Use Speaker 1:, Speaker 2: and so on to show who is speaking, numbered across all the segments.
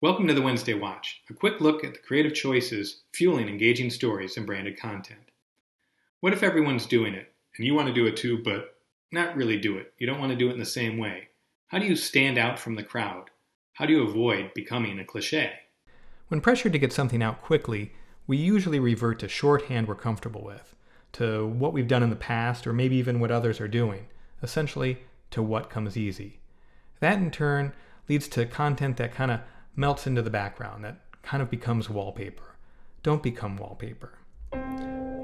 Speaker 1: Welcome to the Wednesday Watch, a quick look at the creative choices fueling engaging stories and branded content. What if everyone's doing it, and you want to do it too, but not really do it? You don't want to do it in the same way. How do you stand out from the crowd? How do you avoid becoming a cliche?
Speaker 2: When pressured to get something out quickly, we usually revert to shorthand we're comfortable with, to what we've done in the past, or maybe even what others are doing, essentially to what comes easy. That in turn leads to content that kind of melts into the background, that kind of becomes wallpaper. Don't become wallpaper.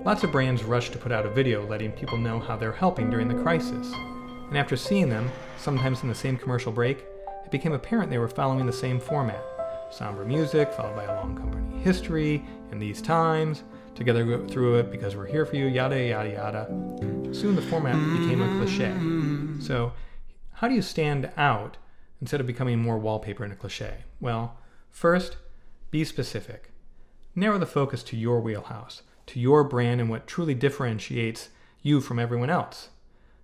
Speaker 2: Lots of brands rush to put out a video letting people know how they're helping during the crisis. And after seeing them, sometimes in the same commercial break, it became apparent they were following the same format. Somber music, followed by a long company history, in these times, together go through it because we're here for you, yada, yada, yada. Soon the format became a cliche. So, how do you stand out instead of becoming more wallpaper and a cliche? Well, first, be specific. Narrow the focus to your wheelhouse, to your brand and what truly differentiates you from everyone else.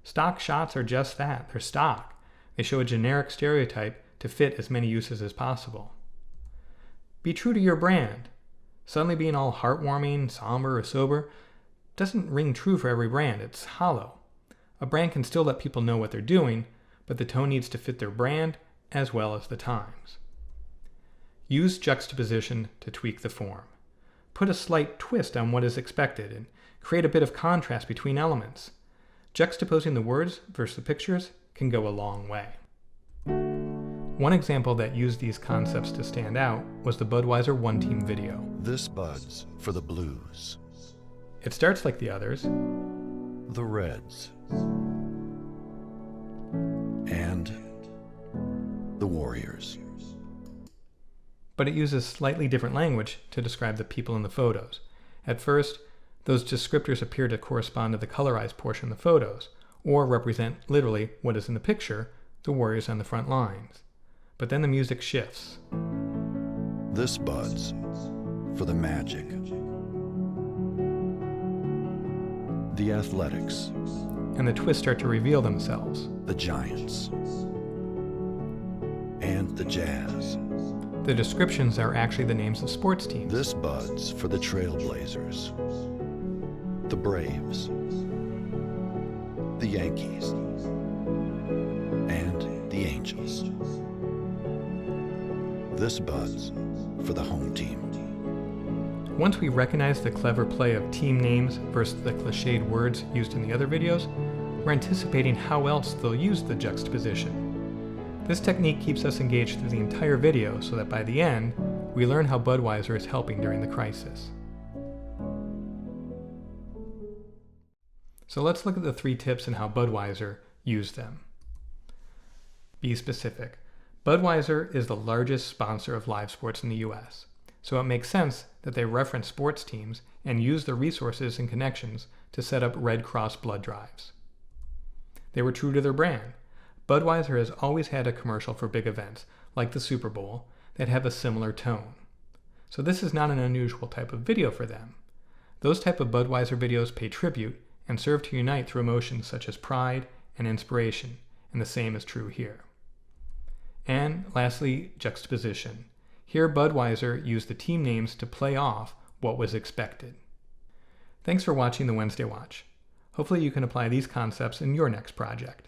Speaker 2: Stock shots are just that. They're stock. They show a generic stereotype to fit as many uses as possible. Be true to your brand. Suddenly being all heartwarming, somber, or sober doesn't ring true for every brand. It's hollow. A brand can still let people know what they're doing, but the tone needs to fit their brand as well as the times. Use juxtaposition to tweak the form. Put a slight twist on what is expected and create a bit of contrast between elements. Juxtaposing the words versus the pictures can go a long way. One example that used these concepts to stand out was the Budweiser One Team video.
Speaker 3: This Bud's for the Blues.
Speaker 2: It starts like the others.
Speaker 3: The Reds. And the Warriors.
Speaker 2: But it uses slightly different language to describe the people in the photos. At first, those descriptors appear to correspond to the colorized portion of the photos, or represent literally what is in the picture, the Warriors on the front lines. But then the music shifts.
Speaker 3: This Bud's for the Magic. The Athletics.
Speaker 2: And the twists start to reveal themselves.
Speaker 3: The Giants. And the Jazz.
Speaker 2: The descriptions are actually the names of sports teams.
Speaker 3: This Bud's for the Trailblazers. The Braves. The Yankees. And the Angels. This Bud's for the home team.
Speaker 2: Once we recognize the clever play of team names versus the cliched words used in the other videos, we're anticipating how else they'll use the juxtaposition. This technique keeps us engaged through the entire video so that by the end, we learn how Budweiser is helping during the crisis. So let's look at the 3 tips and how Budweiser used them. Be specific. Budweiser is the largest sponsor of live sports in the US, so it makes sense that they reference sports teams and use the resources and connections to set up Red Cross blood drives. They were true to their brand. Budweiser has always had a commercial for big events, like the Super Bowl, that have a similar tone. So this is not an unusual type of video for them. Those type of Budweiser videos pay tribute and serve to unite through emotions such as pride and inspiration, and the same is true here. And lastly, juxtaposition. Here Budweiser used the team names to play off what was expected. Thanks for watching the Wednesday Watch. Hopefully you can apply these concepts in your next project.